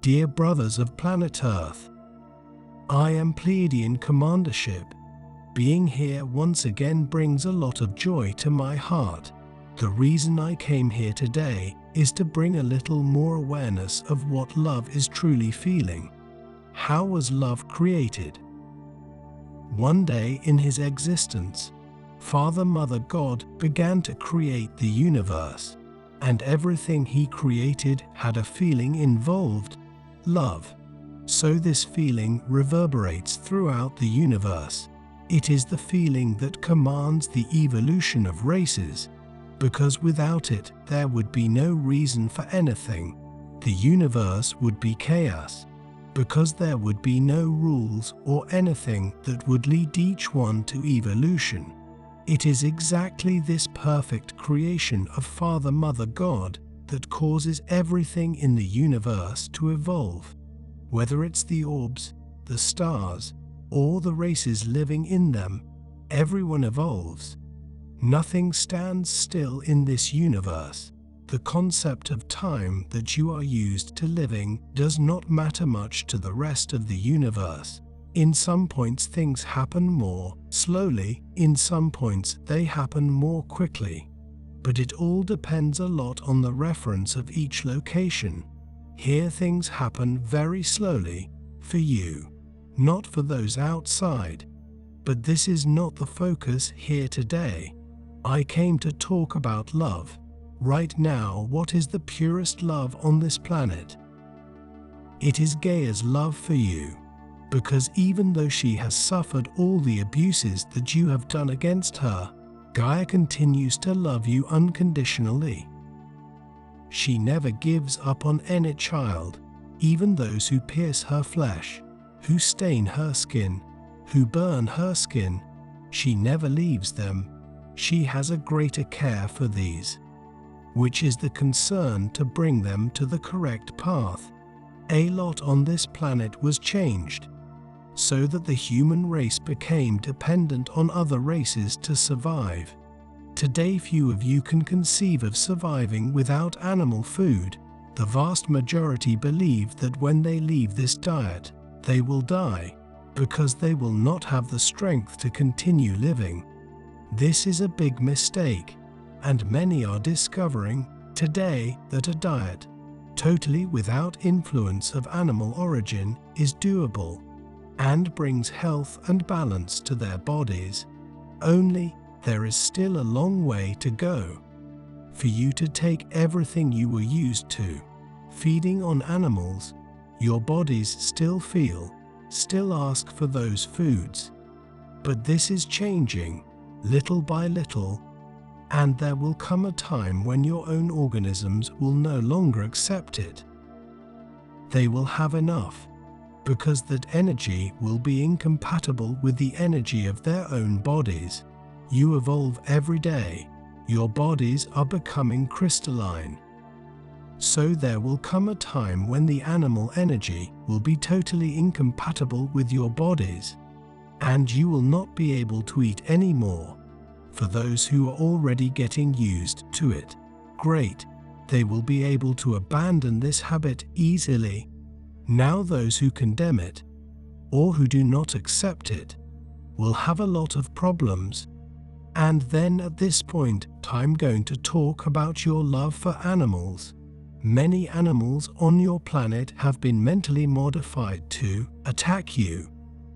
Dear brothers of planet Earth, I am Pleiadian commandership. Being here once again brings a lot of joy to my heart. The reason I came here today is to bring a little more awareness of what love is truly feeling. How was love created? One day in his existence, Father Mother God began to create the universe, and everything he created had a feeling involved, love. So this feeling reverberates throughout the universe. It is the feeling that commands the evolution of races, because without it there would be no reason for anything. The universe would be chaos, because there would be no rules or anything that would lead each one to evolution. It is exactly this perfect creation of Father Mother God that causes everything in the universe to evolve. Whether it's the orbs, the stars, or the races living in them, everyone evolves. Nothing stands still in this universe. The concept of time that you are used to living does not matter much to the rest of the universe. In some points things happen more slowly, in some points they happen more quickly. But it all depends a lot on the reference of each location. Here things happen very slowly, for you, not for those outside. But this is not the focus here today. I came to talk about love. Right now, what is the purest love on this planet? It is Gaia's love for you. Because even though she has suffered all the abuses that you have done against her, Gaia continues to love you unconditionally. She never gives up on any child, even those who pierce her flesh, who stain her skin, who burn her skin. She never leaves them. She has a greater care for these, which is the concern to bring them to the correct path. A lot on this planet was changed, so that the human race became dependent on other races to survive. Today few of you can conceive of surviving without animal food. The vast majority believe that when they leave this diet, they will die, because they will not have the strength to continue living. This is a big mistake, and many are discovering today that a diet totally without influence of animal origin is doable and brings health and balance to their bodies. Only there is still a long way to go for you to take everything you were used to, feeding on animals. Your bodies still feel, still ask for those foods. But this is changing, little by little, and there will come a time when your own organisms will no longer accept it. They will have enough, because that energy will be incompatible with the energy of their own bodies. You evolve every day. Your bodies are becoming crystalline. So there will come a time when the animal energy will be totally incompatible with your bodies, and you will not be able to eat anymore. For those who are already getting used to it, great, they will be able to abandon this habit easily. Now those who condemn it, or who do not accept it, will have a lot of problems. And then at this point, I'm going to talk about your love for animals. Many animals on your planet have been mentally modified to attack you.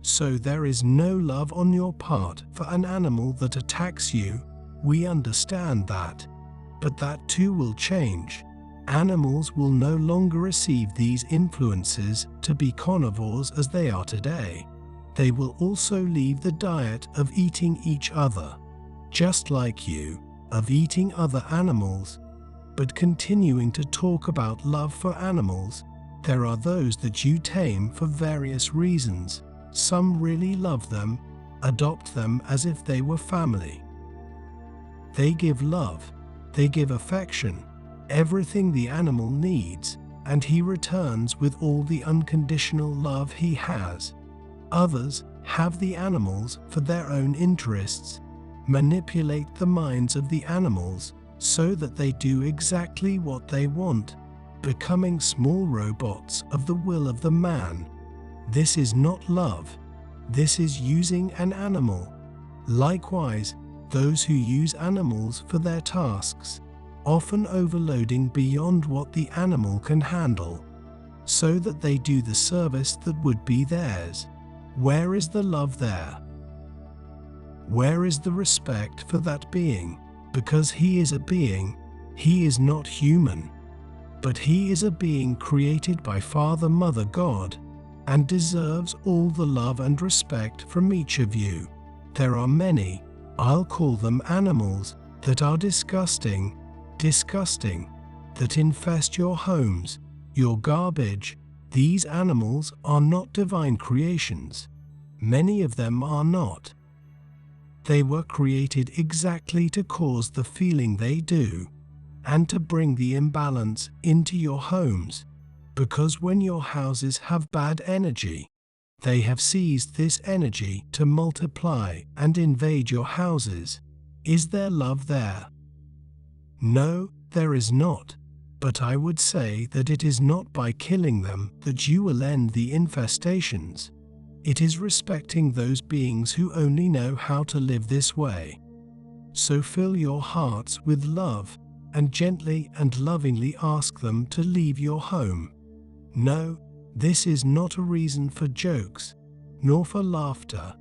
So there is no love on your part for an animal that attacks you. We understand that. But that too will change. Animals will no longer receive these influences to be carnivores as they are today. They will also leave the diet of eating each other, just like you, of eating other animals. But continuing to talk about love for animals, there are those that you tame for various reasons. Some really love them, adopt them as if they were family. They give love, they give affection, everything the animal needs, and he returns with all the unconditional love he has. Others have the animals for their own interests, manipulate the minds of the animals so that they do exactly what they want, becoming small robots of the will of the man. This is not love. This is using an animal. Likewise, those who use animals for their tasks, often overloading beyond what the animal can handle, so that they do the service that would be theirs. Where is the love there? Where is the respect for that being? Because he is a being, he is not human. But he is a being created by Father, Mother, God, and deserves all the love and respect from each of you. There are many, I'll call them animals, that are disgusting, that infest your homes, your garbage. These animals are not divine creations. Many of them are not. They were created exactly to cause the feeling they do, and to bring the imbalance into your homes, because when your houses have bad energy, they have seized this energy to multiply and invade your houses. Is there love there? No, there is not. But I would say that it is not by killing them that you will end the infestations. It is respecting those beings who only know how to live this way. So fill your hearts with love, and gently and lovingly ask them to leave your home. No, this is not a reason for jokes, nor for laughter.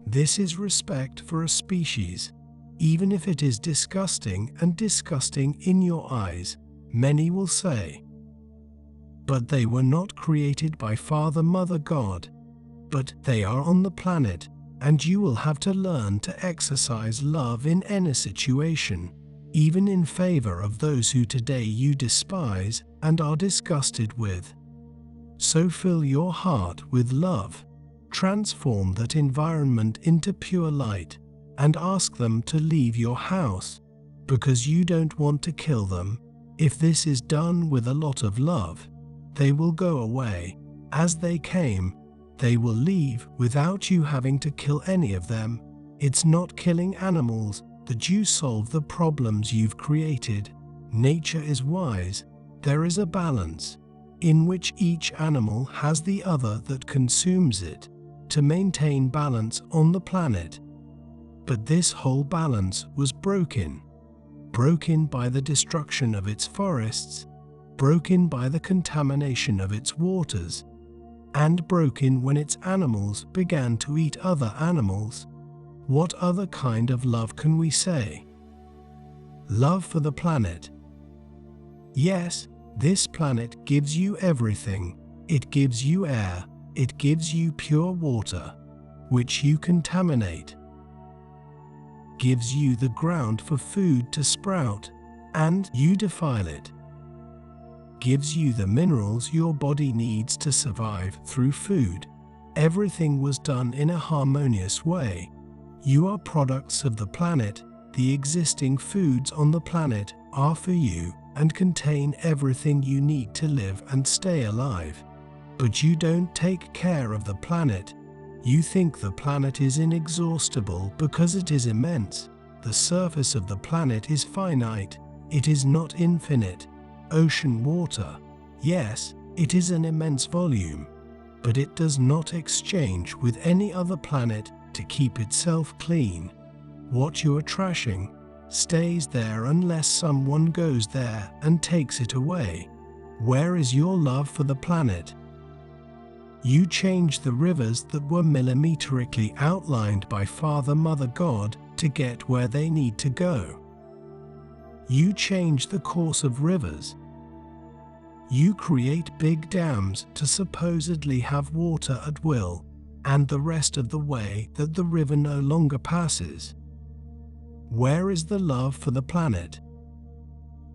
This is respect for a species, even if it is disgusting and disgusting in your eyes, many will say. But they were not created by Father, Mother, God, but they are on the planet, and you will have to learn to exercise love in any situation, even in favor of those who today you despise and are disgusted with. So fill your heart with love, transform that environment into pure light, and ask them to leave your house, because you don't want to kill them. If this is done with a lot of love, they will go away. As they came, they will leave without you having to kill any of them. It's not killing animals that you solve the problems you've created. Nature is wise. There is a balance, in which each animal has the other that consumes it, to maintain balance on the planet. But this whole balance was broken by the destruction of its forests, broken by the contamination of its waters, and broken when its animals began to eat other animals. What other kind of love can we say? Love for the planet. Yes, this planet gives you everything. It gives you air, it gives you pure water, which you contaminate. Gives you the ground for food to sprout, and you defile it. Gives you the minerals your body needs to survive through food. Everything was done in a harmonious way. You are products of the planet. The existing foods on the planet are for you and contain everything you need to live and stay alive. But you don't take care of the planet. You think the planet is inexhaustible because it is immense. The surface of the planet is finite. It is not infinite. Ocean water, yes, it is an immense volume, but it does not exchange with any other planet to keep itself clean. What you are trashing stays there unless someone goes there and takes it away. Where is your love for the planet? You change the rivers that were millimetrically outlined by Father, Mother, God to get where they need to go. You change the course of rivers. You create big dams to supposedly have water at will, and the rest of the way that the river no longer passes. Where is the love for the planet?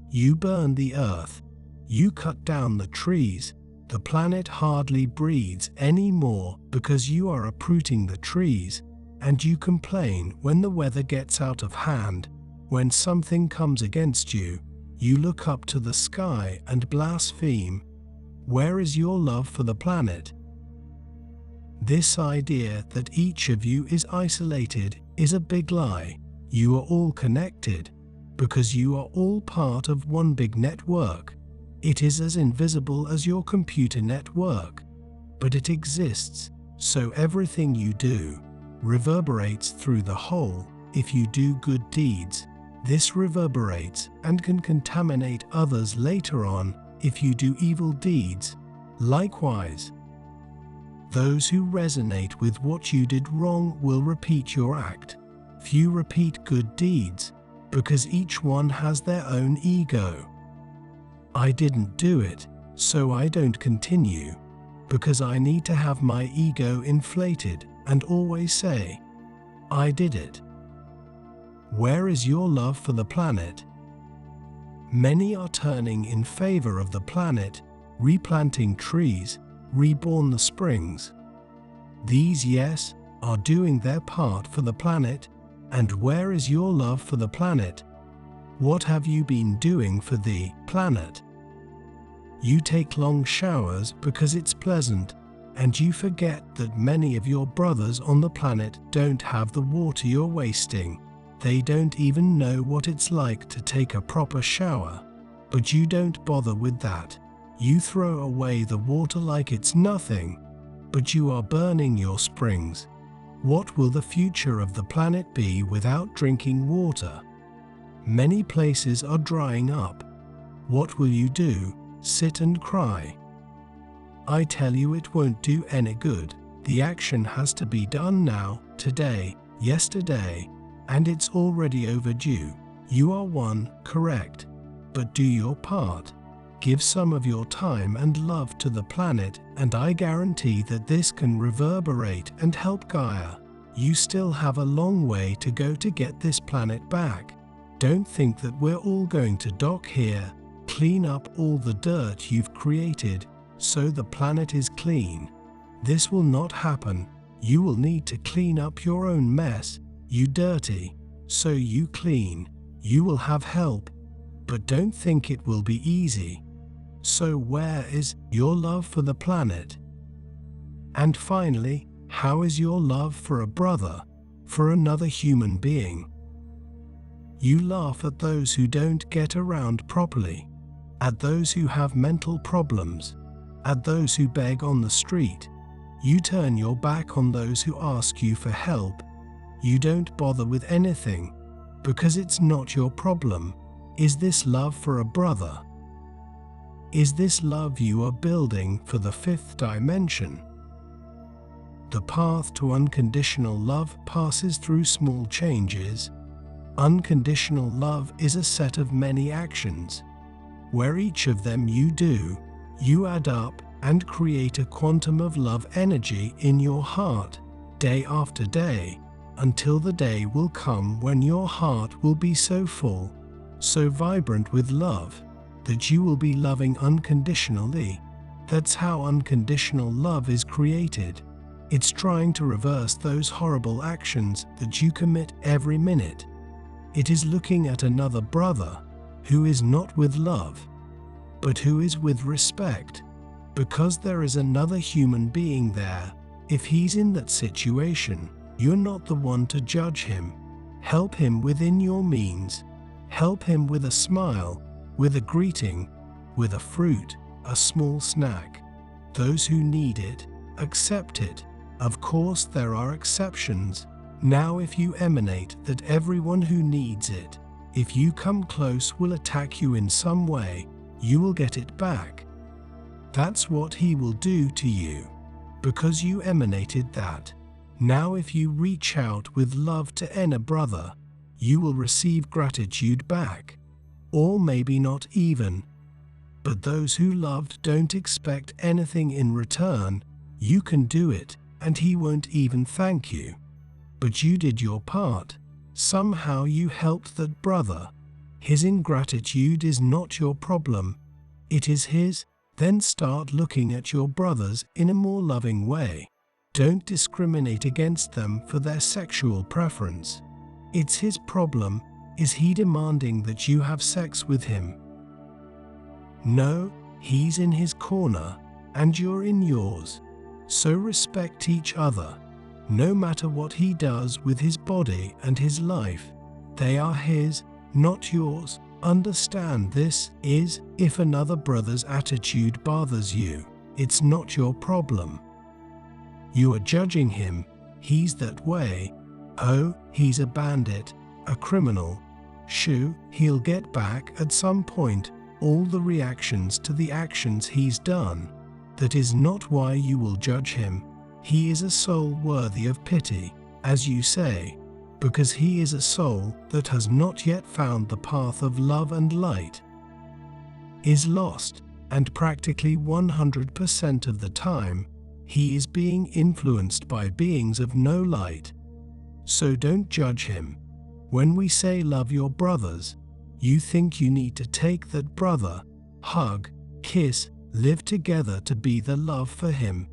You burn the earth. You cut down the trees. The planet hardly breathes anymore because you are uprooting the trees, and you complain when the weather gets out of hand. When something comes against you, you look up to the sky and blaspheme. Where is your love for the planet? This idea that each of you is isolated is a big lie. You are all connected, because you are all part of one big network. It is as invisible as your computer network, but it exists, so everything you do reverberates through the whole. If you do good deeds, this reverberates and can contaminate others later on. If you do evil deeds, likewise. Those who resonate with what you did wrong will repeat your act. Few repeat good deeds, because each one has their own ego. I didn't do it, so I don't continue, because I need to have my ego inflated and always say, I did it. Where is your love for the planet? Many are turning in favor of the planet, replanting trees, reborn the springs. These, yes, are doing their part for the planet. And where is your love for the planet? What have you been doing for the planet? You take long showers because it's pleasant, and you forget that many of your brothers on the planet don't have the water you're wasting. They don't even know what it's like to take a proper shower. But you don't bother with that. You throw away the water like it's nothing. But you are burning your springs. What will the future of the planet be without drinking water? Many places are drying up. What will you do? Sit and cry? I tell you, it won't do any good. The action has to be done now, today, yesterday, and it's already overdue. You are one, correct, but do your part. Give some of your time and love to the planet, and I guarantee that this can reverberate and help Gaia. You still have a long way to go to get this planet back. Don't think that we're all going to dock here, clean up all the dirt you've created, so the planet is clean. This will not happen. You will need to clean up your own mess. You dirty, so you clean. You will have help, but don't think it will be easy. So where is your love for the planet? And finally, how is your love for a brother, for another human being? You laugh at those who don't get around properly, at those who have mental problems, at those who beg on the street. You turn your back on those who ask you for help. You don't bother with anything, because it's not your problem. Is this love for a brother? Is this love you are building for the fifth dimension? The path to unconditional love passes through small changes. Unconditional love is a set of many actions, where each of them you add up and create a quantum of love energy in your heart, day after day, until the day will come when your heart will be so full, so vibrant with love, that you will be loving unconditionally. That's how unconditional love is created. It's trying to reverse those horrible actions that you commit every minute. It is looking at another brother who is not with love, but who is with respect, because there is another human being there. If he's in that situation, you're not the one to judge him. Help him within your means. Help him with a smile, with a greeting, with a fruit, a small snack. Those who need it, accept it. Of course, there are exceptions. Now, if you emanate that everyone who needs it, if you come close, will attack you in some way, you will get it back. That's what he will do to you, because you emanated that. Now, if you reach out with love to any brother, you will receive gratitude back. Or maybe not even. But those who loved don't expect anything in return. You can do it, and he won't even thank you. But you did your part. Somehow you helped that brother. His ingratitude is not your problem. It is his. Then start looking at your brothers in a more loving way. Don't discriminate against them for their sexual preference. It's his problem. Is he demanding that you have sex with him? No, he's in his corner, and you're in yours. So respect each other. No matter what he does with his body and his life, they are his, not yours. Understand this is, if another brother's attitude bothers you, it's not your problem. You are judging him, he's that way, oh, he's a bandit, a criminal, shoo, he'll get back at some point, all the reactions to the actions he's done. That is not why you will judge him. He is a soul worthy of pity, as you say, because he is a soul that has not yet found the path of love and light, is lost, and practically 100% of the time, he is being influenced by beings of no light. So don't judge him. When we say love your brothers, you think you need to take that brother, hug, kiss, live together to be the love for him.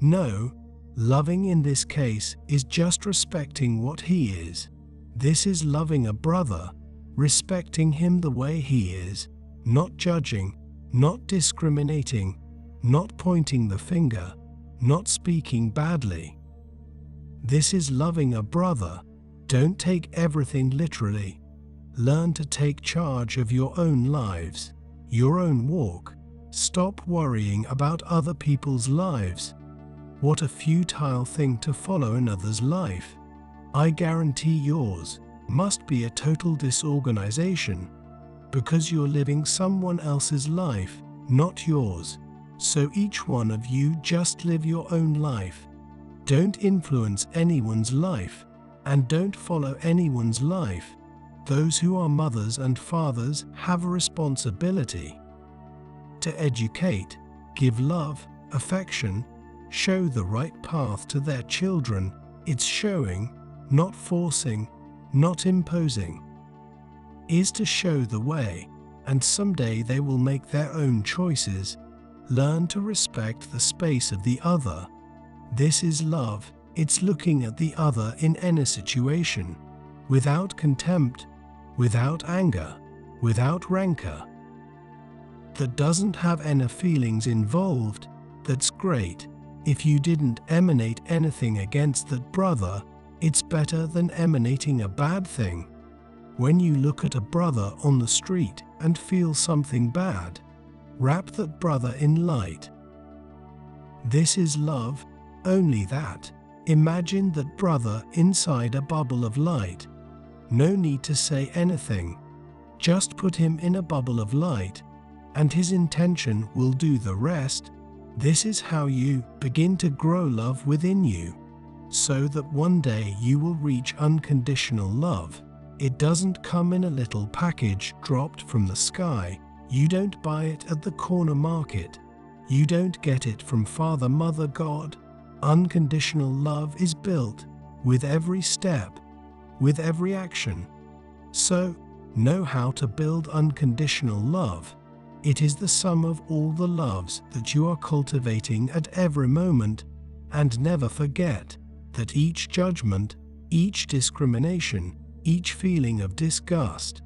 No, loving in this case is just respecting what he is. This is loving a brother, respecting him the way he is, not judging, not discriminating, not pointing the finger, not speaking badly. This is loving a brother. Don't take everything literally. Learn to take charge of your own lives, your own walk. Stop worrying about other people's lives. What a futile thing to follow another's life. I guarantee yours must be a total disorganization, because you're living someone else's life, not yours. So each one of you just live your own life. Don't influence anyone's life, and don't follow anyone's life. Those who are mothers and fathers have a responsibility to educate, give love, affection, show the right path to their children. It's showing, not forcing, not imposing. Is to show the way, and someday they will make their own choices. Learn to respect the space of the other. This is love. It's looking at the other in any situation, without contempt, without anger, without rancor. That doesn't have any feelings involved. That's great. If you didn't emanate anything against that brother, it's better than emanating a bad thing. When you look at a brother on the street and feel something bad, wrap that brother in light. This is love, only that. Imagine that brother inside a bubble of light. No need to say anything. Just put him in a bubble of light, and his intention will do the rest. This is how you begin to grow love within you, so that one day you will reach unconditional love. It doesn't come in a little package dropped from the sky. You don't buy it at the corner market. You don't get it from Father, Mother, God. Unconditional love is built with every step, with every action. So, know how to build unconditional love. It is the sum of all the loves that you are cultivating at every moment, and never forget that each judgment, each discrimination, each feeling of disgust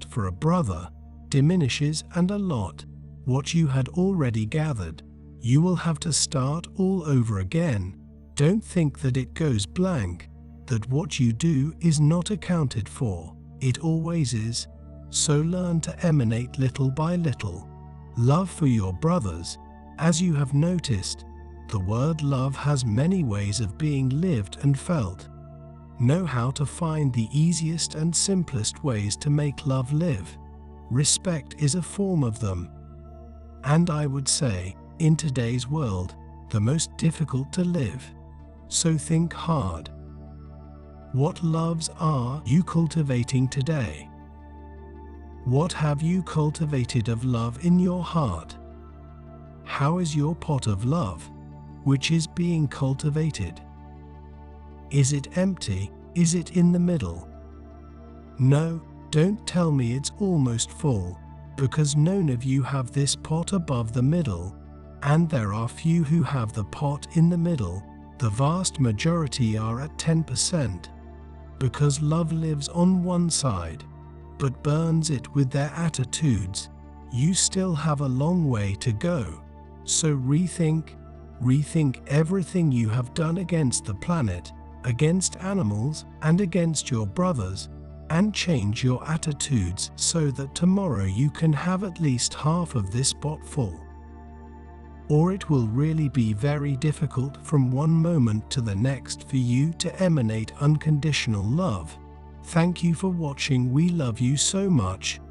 for a brother, diminishes and a lot what you had already gathered. You will have to start all over again. Don't think that it goes blank, that what you do is not accounted for. It always is. So learn to emanate little by little. Love for your brothers. As you have noticed, the word love has many ways of being lived and felt. Know how to find the easiest and simplest ways to make love live. Respect is a form of them. And I would say, in today's world, the most difficult to live. So think hard. What loves are you cultivating today? What have you cultivated of love in your heart? How is your pot of love, which is being cultivated? Is it empty? Is it in the middle? No, don't tell me it's almost full, because none of you have this pot above the middle, and there are few who have the pot in the middle. The vast majority are at 10%, because love lives on one side, but burns it with their attitudes. You still have a long way to go. So rethink everything you have done against the planet, against animals, and against your brothers, and change your attitudes so that tomorrow you can have at least half of this pot full. Or it will really be very difficult from one moment to the next for you to emanate unconditional love. Thank you for watching. We love you so much.